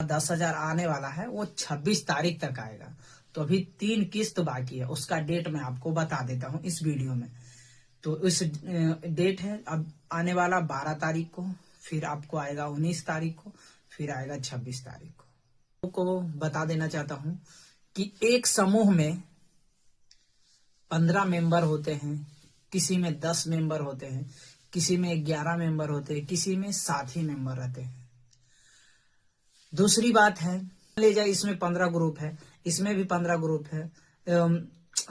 10,000 आने वाला है वो 26 तारीख तक आएगा। तो अभी 3 किस्त बाकी है, उसका डेट मैं आपको बता देता हूँ इस वीडियो में। तो इस डेट है अब आने वाला 12 तारीख को, फिर आपको आएगा 19 तारीख को, फिर आएगा 26 तारीख को बता देना चाहता हूँ कि एक समूह में 15 मेंबर होते हैं, किसी में 10 मेंबर होते हैं, किसी में 11 मेंबर होते हैं, किसी में 7 ही मेंबर रहते हैं। दूसरी बात है, ले जाए इसमें 15 ग्रुप है, इसमें भी 15 ग्रुप है,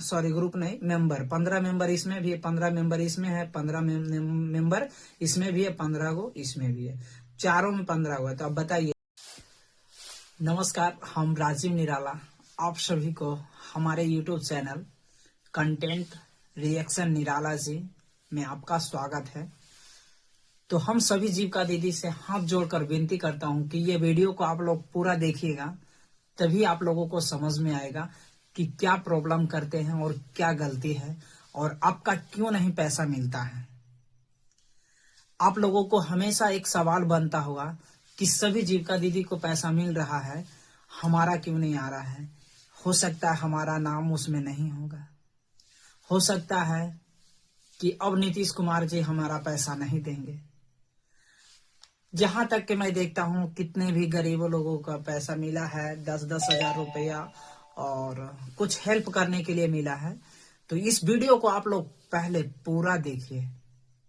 सॉरी ग्रुप नहीं, मेंबर 15 मेंबर इसमें भी है, 15 मेंबर इसमें है, 15 मेंबर इसमें भी है, 15 गो इसमें भी है, चारों में 15 गो है। तो अब बताइए। नमस्कार, हम राजीव निराला, आप सभी को हमारे YouTube channel content reaction Nirala ji में आपका स्वागत है। तो हम सभी जीविका दीदी से हाथ जोड़कर विनती करता हूं कि ये वीडियो को आप लोग पूरा देखिएगा, तभी आप लोगों को समझ में आएगा कि क्या प्रॉब्लम करते हैं और क्या गलती है और आपका क्यों नहीं पैसा मिलता है। आप लोगों को हमेशा एक सवाल बनता होगा कि सभी जीविका दीदी को पैसा मिल रहा है, हमारा क्यों नहीं आ रहा है। हो सकता है हमारा नाम उसमें नहीं होगा, हो सकता है कि अब नीतीश कुमार जी हमारा पैसा नहीं देंगे। जहां तक कि मैं देखता हूं कितने भी गरीबों लोगों का पैसा मिला है, 10-10 हजार रुपया, और कुछ हेल्प करने के लिए मिला है। तो इस वीडियो को आप लोग पहले पूरा देखिए,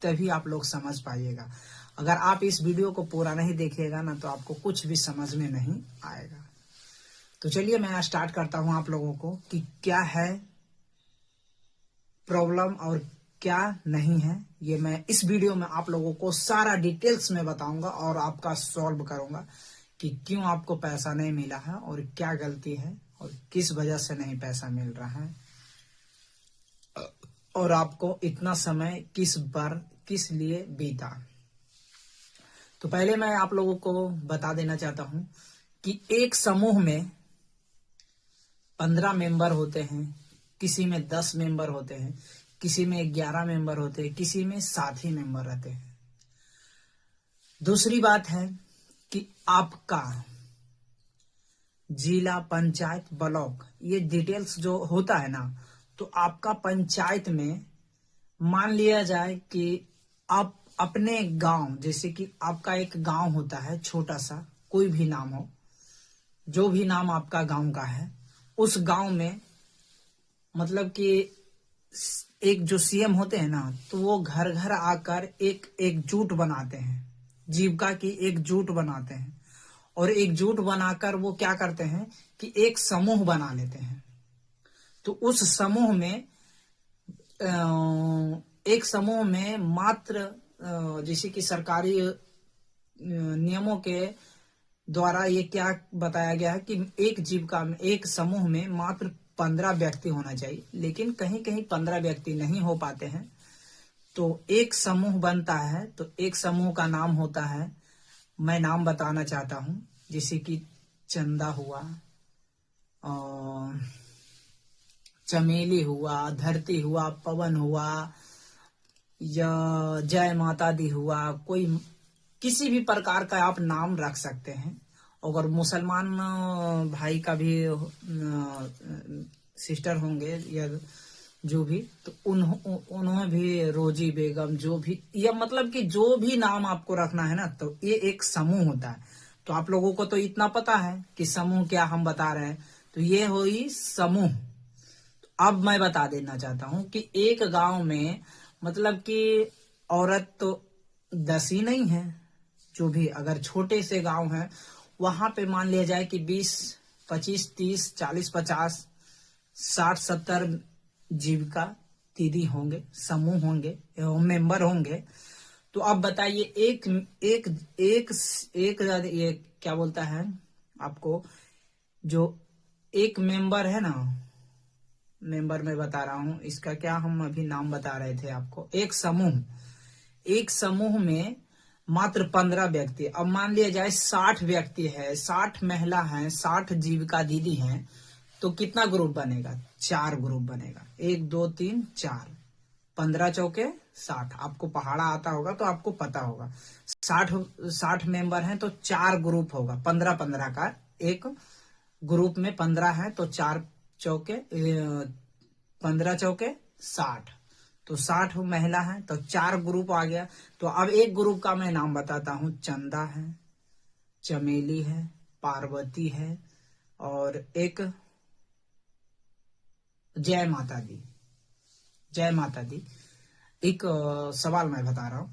तभी आप लोग समझ पाइएगा। अगर आप इस वीडियो को पूरा नहीं देखिएगा ना, तो आपको कुछ भी समझ में नहीं आएगा। तो चलिए मैं स्टार्ट करता हूं आप लोगों को कि क्या है प्रॉब्लम और क्या नहीं है। ये मैं इस वीडियो में आप लोगों को सारा डिटेल्स में बताऊंगा और आपका सॉल्व करूंगा कि क्यों आपको पैसा नहीं मिला है और क्या गलती है और किस वजह से नहीं पैसा मिल रहा है, और आपको इतना समय किस लिए बीता। तो पहले मैं आप लोगों को बता देना चाहता हूं कि एक समूह में 15 मेंबर होते हैं, किसी में 10 मेंबर होते हैं, किसी में 11 मेंबर होते हैं, किसी में 7 ही मेंबर रहते हैं। दूसरी बात है कि आपका जिला, पंचायत, ब्लॉक, ये डिटेल्स जो होता है ना, तो आपका पंचायत में मान लिया जाए कि आप अपने गांव, जैसे कि आपका एक गांव होता है छोटा सा, कोई भी नाम हो, जो भी नाम आपका गांव का है, उस गांव में मतलब कि एक जो सीएम होते हैं ना, तो वो घर घर आकर एक एकजुट बनाते हैं, जीविका की एकजुट बनाते हैं, और एकजुट बनाकर वो क्या करते हैं कि एक समूह बना लेते हैं। तो उस समूह में एक समूह में मात्र जैसे कि सरकारी नियमों के द्वारा ये क्या बताया गया है कि एक जीविका में, एक समूह में मात्र 15 व्यक्ति होना चाहिए, लेकिन कहीं कहीं 15 व्यक्ति नहीं हो पाते हैं। तो एक समूह बनता है, तो एक समूह का नाम होता है, मैं नाम बताना चाहता हूं, जैसे कि चंदा हुआ, चमेली हुआ, धरती हुआ, पवन हुआ, या जय माता दी हुआ, कोई किसी भी प्रकार का आप नाम रख सकते हैं। अगर मुसलमान भाई का भी सिस्टर होंगे या जो भी, तो उन्होंने भी रोजी बेगम, जो भी, या मतलब कि जो भी नाम आपको रखना है ना, तो ये एक समूह होता है। तो आप लोगों को तो इतना पता है कि समूह क्या हम बता रहे हैं, तो ये हुई समूह। अब मैं बता देना चाहता हूं कि एक गांव में मतलब कि औरत तो 10 ही नहीं है, जो भी अगर छोटे से गांव है, वहां पे मान लिया जाए कि 20, 25, 30, 40, 50, 60, 70 जीविका दीदी होंगे, समूह होंगे, मेंबर होंगे। तो अब बताइए, एक एक एक एक ये क्या बोलता है आपको, जो एक मेंबर है ना, मेंबर में बता रहा हूं, इसका क्या हम अभी नाम बता रहे थे आपको, एक समूह में मात्र 15 व्यक्ति। अब मान लिया जाए 60 व्यक्ति है, 60 महिला हैं, 60 जीविका दीदी हैं, तो कितना ग्रुप बनेगा? 4 ग्रुप बनेगा, 1 2 3 4, 15 चौके 60। आपको पहाड़ा आता होगा तो आपको पता होगा। 60 मेंबर हैं तो 4 ग्रुप होगा, 15-15 का एक ग्रुप में 15 है तो 4 चौके 15 चौके 60, तो 60 महिला है तो 4 ग्रुप आ गया। तो अब एक ग्रुप का मैं नाम बताता हूँ। चंदा है, चमेली है, पार्वती है और एक जय माता दी। जय माता दी। एक सवाल मैं बता रहा हूँ।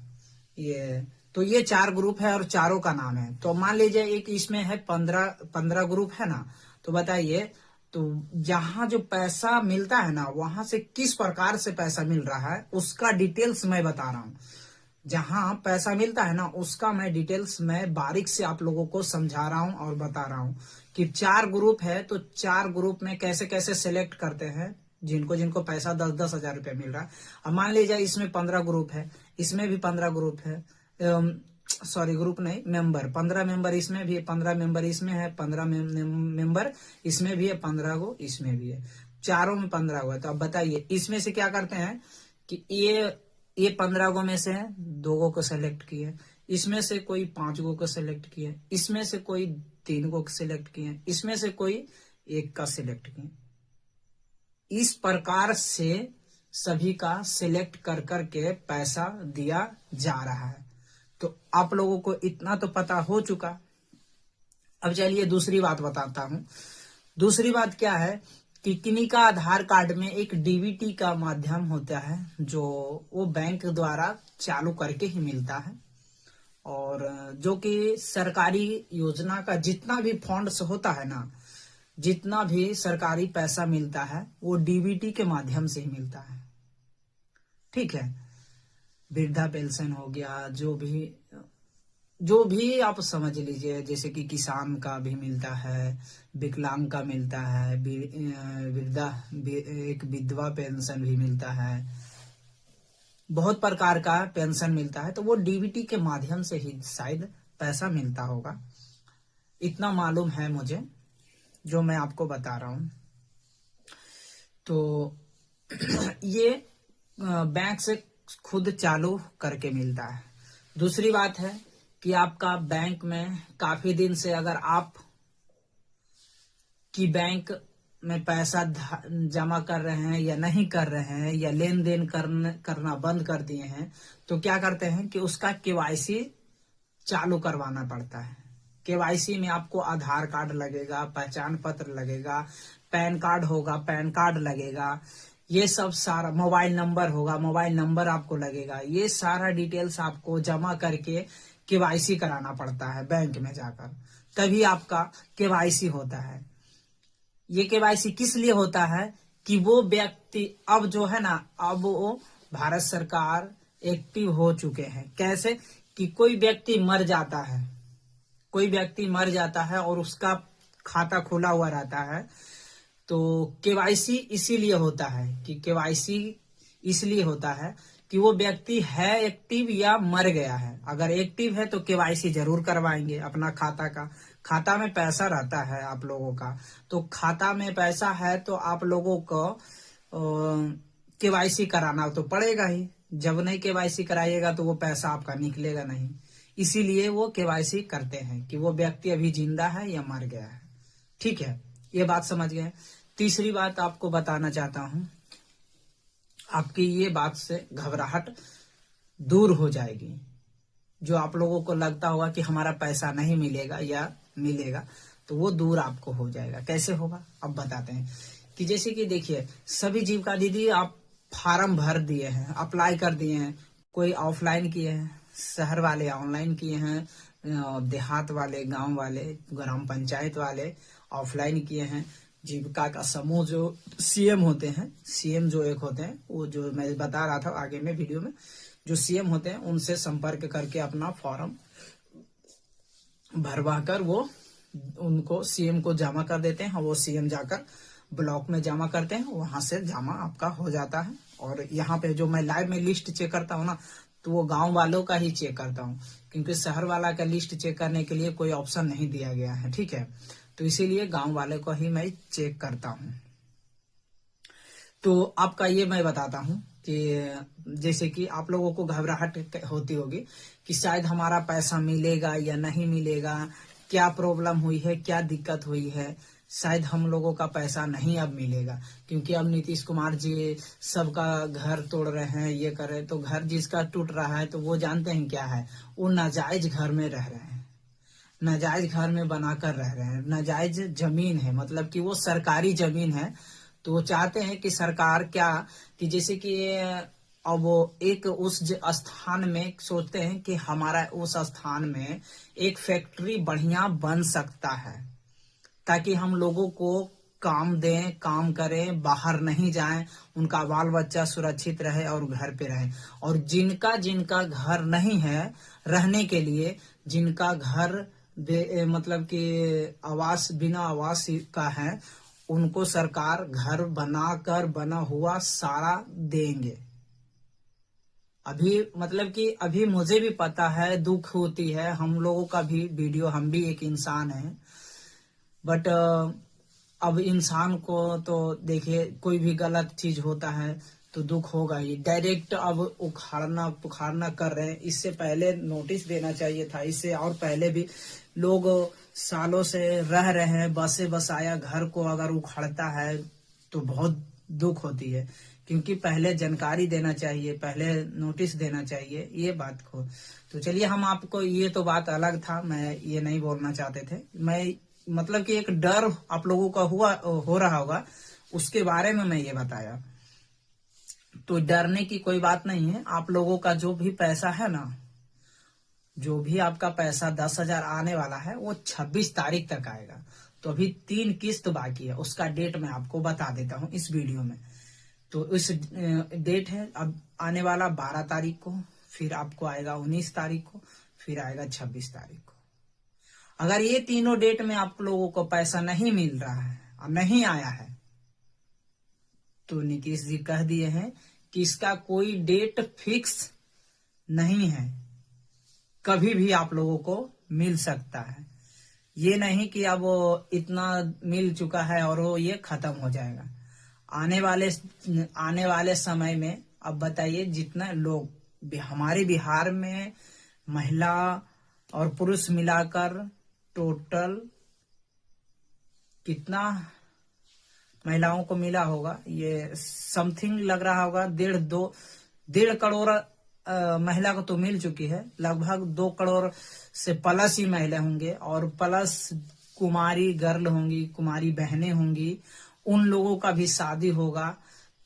ये 4 ग्रुप है और चारों का नाम है। तो मान लीजिए एक इसमें है 15 ग्रुप है ना, तो बताइए तो जहां जो पैसा मिलता है ना वहां से किस प्रकार से पैसा मिल रहा है उसका डिटेल्स मैं बता रहा हूँ। जहां पैसा मिलता है ना उसका मैं डिटेल्स में बारीक से आप लोगों को समझा रहा हूं और बता रहा हूं कि 4 ग्रुप है तो 4 ग्रुप में कैसे कैसे सिलेक्ट करते हैं जिनको जिनको पैसा 10-10 हजार रुपया मिल रहा है। अब मान लीजिए इसमें 15 ग्रुप है, इसमें भी 15 ग्रुप है, सॉरी ग्रुप नहीं मेंबर, 15 मेंबर इसमें भी है, 15 मेंबर इसमें है, 15 मेंबर इसमें भी है, 15 गो इसमें भी है, चारों में 15 गो है। तो अब बताइए इसमें से क्या करते हैं कि ये 15 गो में से 2 गो को सेलेक्ट किए, इसमें से कोई 5 गो को सेलेक्ट किए, इसमें से कोई 3 गो को सिलेक्ट किए, इसमें से कोई 1 का सिलेक्ट किए। इस प्रकार से सभी का सिलेक्ट कर करके पैसा दिया जा रहा है। तो आप लोगों को इतना तो पता हो चुका। अब चलिए दूसरी बात बताता हूं। दूसरी बात क्या है कि किन्हीं का आधार कार्ड में एक डीबीटी का माध्यम होता है जो वो बैंक द्वारा चालू करके ही मिलता है, और जो कि सरकारी योजना का जितना भी फंड्स होता है ना, जितना भी सरकारी पैसा मिलता है वो डीबीटी के माध्यम से ही मिलता है। ठीक है, वृद्धा पेंशन हो गया, जो भी आप समझ लीजिए, जैसे कि किसान का भी मिलता है, विकलांग का मिलता है, वृद्धा एक विधवा पेंशन भी मिलता है, बहुत प्रकार का पेंशन मिलता है। तो वो डीबीटी के माध्यम से ही शायद पैसा मिलता होगा, इतना मालूम है मुझे जो मैं आपको बता रहा हूं। तो ये बैंक से खुद चालू करके मिलता है। दूसरी बात है कि आपका बैंक में काफी दिन से अगर आप की बैंक में पैसा जमा कर रहे हैं या नहीं कर रहे हैं या लेन देन करना बंद कर दिए हैं, तो क्या करते हैं कि उसका केवाईसी चालू करवाना पड़ता है। केवाईसी में आपको आधार कार्ड लगेगा, पहचान पत्र लगेगा, पैन कार्ड होगा, पैन कार्ड लगेगा, ये सब सारा, मोबाइल नंबर होगा, मोबाइल नंबर आपको लगेगा। ये सारा डिटेल्स आपको जमा करके केवाईसी कराना पड़ता है बैंक में जाकर, तभी आपका केवाईसी होता है। ये केवाईसी किस लिए होता है कि वो व्यक्ति अब जो है ना, अब वो भारत सरकार एक्टिव हो चुके हैं। कैसे कि कोई व्यक्ति मर जाता है, कोई व्यक्ति मर जाता है और उसका खाता खुला हुआ रहता है, तो केवाईसी इसीलिए होता है कि केवाईसी इसलिए होता है कि वो व्यक्ति है एक्टिव या मर गया है। अगर एक्टिव है तो केवाईसी जरूर करवाएंगे अपना खाता का। खाता में पैसा रहता है आप लोगों का, तो खाता में पैसा है तो आप लोगों को केवाईसी कराना तो पड़ेगा ही। जब नहीं केवाईसी कराइएगा तो वो पैसा आपका निकलेगा नहीं, इसीलिए वो केवाईसी करते हैं कि वो व्यक्ति अभी जिंदा है या मर गया है। ठीक है, ये बात समझ गए। तीसरी बात आपको बताना चाहता हूं, आपकी ये बात से घबराहट दूर हो जाएगी। जो आप लोगों को लगता होगा कि हमारा पैसा नहीं मिलेगा या मिलेगा, तो वो दूर आपको हो जाएगा। कैसे होगा अब बताते हैं कि जैसे कि देखिए, सभी जीविका दीदी आप फार्म भर दिए हैं, अप्लाई कर दिए हैं। कोई ऑफलाइन किए हैं, शहर वाले ऑनलाइन किए हैं, देहात वाले, गांव वाले, ग्राम पंचायत वाले ऑफलाइन किए हैं। जीविका का समूह जो सीएम होते हैं, सीएम जो एक होते हैं, वो जो मैं बता रहा था आगे में वीडियो में, जो सीएम होते हैं उनसे संपर्क करके अपना फॉर्म भरवा कर वो उनको सीएम को जमा कर देते हैं। वो सीएम जाकर ब्लॉक में जमा करते हैं, वहां से जमा आपका हो जाता है। और यहाँ पे जो मैं लाइव में लिस्ट चेक करता हूँ ना, तो वो गांव वालों का ही चेक करता हूँ, क्योंकि शहर वाला का लिस्ट चेक करने के लिए कोई ऑप्शन नहीं दिया गया है। ठीक है, तो इसीलिए गांव वाले को ही मैं चेक करता हूँ। तो आपका ये मैं बताता हूँ कि जैसे कि आप लोगों को घबराहट होती होगी कि शायद हमारा पैसा मिलेगा या नहीं मिलेगा, क्या प्रॉब्लम हुई है, क्या दिक्कत हुई है, शायद हम लोगों का पैसा नहीं अब मिलेगा, क्योंकि अब नीतीश कुमार जी सबका घर तोड़ रहे हैं, ये कर रहे हैं। तो घर जिसका टूट रहा है तो वो जानते हैं क्या है, वो नाजायज घर में रह रहे हैं, नाजायज घर में बनाकर रह रहे हैं, नाजायज जमीन है, मतलब कि वो सरकारी जमीन है। तो वो चाहते हैं कि सरकार क्या, कि जैसे कि अब वो एक उस स्थान में सोचते हैं कि हमारा उस स्थान में एक फैक्ट्री बढ़िया बन सकता है, ताकि हम लोगों को काम दें, काम करें, बाहर नहीं जाएं, उनका बाल बच्चा सुरक्षित रहे और घर पे रहे। और जिनका जिनका घर नहीं है रहने के लिए, जिनका घर मतलब कि आवास बिना आवास का है, उनको सरकार घर बनाकर बना हुआ सारा देंगे। अभी मतलब कि अभी मुझे भी पता है, दुख होती है, हम लोगों का भी वीडियो, हम भी एक इंसान है, बट अब इंसान को तो देखिए कोई भी गलत चीज होता है तो दुख होगा ही। डायरेक्ट अब उखाड़ना पुखाड़ना कर रहे हैं, इससे पहले नोटिस देना चाहिए था, इससे और पहले भी लोग सालों से रह रहे हैं, बसे बसाया घर को अगर उखाड़ता है तो बहुत दुख होती है, क्योंकि पहले जानकारी देना चाहिए, पहले नोटिस देना चाहिए ये बात को। तो चलिए हम आपको, ये तो बात अलग था, मैं ये नहीं बोलना चाहते थे, मैं मतलब कि एक डर आप लोगों का हो रहा होगा, उसके बारे में मैं ये बताया। तो डरने की कोई बात नहीं है। आप लोगों का जो भी पैसा है ना, जो भी आपका पैसा 10,000 आने वाला है, वो 26 तारीख तक आएगा। तो अभी 3 किस्त बाकी है, उसका डेट मैं आपको बता देता हूँ इस वीडियो में। तो इस डेट है अब आने वाला 12 तारीख को, फिर आपको आएगा 19 तारीख को, फिर आएगा 26 तारीख को। अगर ये तीनों डेट में आप लोगों को पैसा नहीं मिल रहा है और नहीं आया है, तो नीतीश जी कह दिए हैं कि इसका कोई डेट फिक्स नहीं है, कभी भी आप लोगों को मिल सकता है। ये नहीं कि अब इतना मिल चुका है और वो ये खत्म हो जाएगा। आने वाले समय में अब बताइए, जितना लोग हमारे बिहार में महिला और पुरुष मिलाकर टोटल कितना महिलाओं को मिला होगा, ये समथिंग लग रहा होगा 1.5 करोड़ महिला को तो मिल चुकी है, लगभग 2 करोड़ से प्लस ही महिला होंगे, और प्लस कुमारी गर्ल होंगी, कुमारी बहनें होंगी, उन लोगों का भी शादी होगा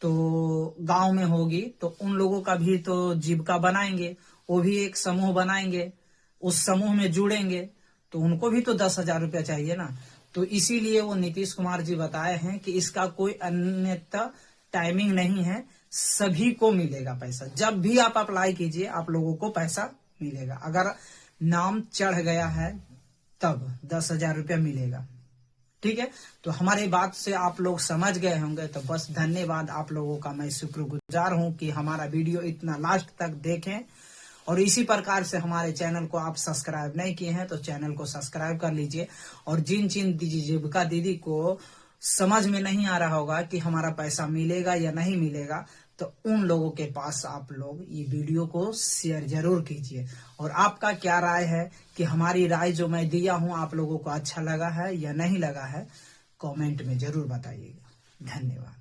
तो गांव में होगी, तो उन लोगों का भी तो जीविका बनाएंगे, वो भी एक समूह बनाएंगे, उस समूह में जुड़ेंगे, तो उनको भी तो 10,000 रुपया चाहिए ना। तो इसीलिए वो नीतीश कुमार जी बताए हैं कि इसका कोई अन्यथा टाइमिंग नहीं है, सभी को मिलेगा पैसा। जब भी आप अप्लाई कीजिए आप लोगों को पैसा मिलेगा। अगर नाम चढ़ गया है तब 10,000 रुपया मिलेगा, ठीक है। तो हमारी बात से आप लोग समझ गए होंगे, तो बस धन्यवाद आप लोगों का, मैं शुक्रगुजार हूं कि हमारा वीडियो इतना लास्ट तक देखें। और इसी प्रकार से हमारे चैनल को आप सब्सक्राइब नहीं किए हैं तो चैनल को सब्सक्राइब कर लीजिए। और जिन जीविका दीदी को समझ में नहीं आ रहा होगा कि हमारा पैसा मिलेगा या नहीं मिलेगा, तो उन लोगों के पास आप लोग ये वीडियो को शेयर जरूर कीजिए। और आपका क्या राय है, कि हमारी राय जो मैं दिया हूं आप लोगों को अच्छा लगा है या नहीं लगा है, कमेंट में जरूर बताइएगा। धन्यवाद।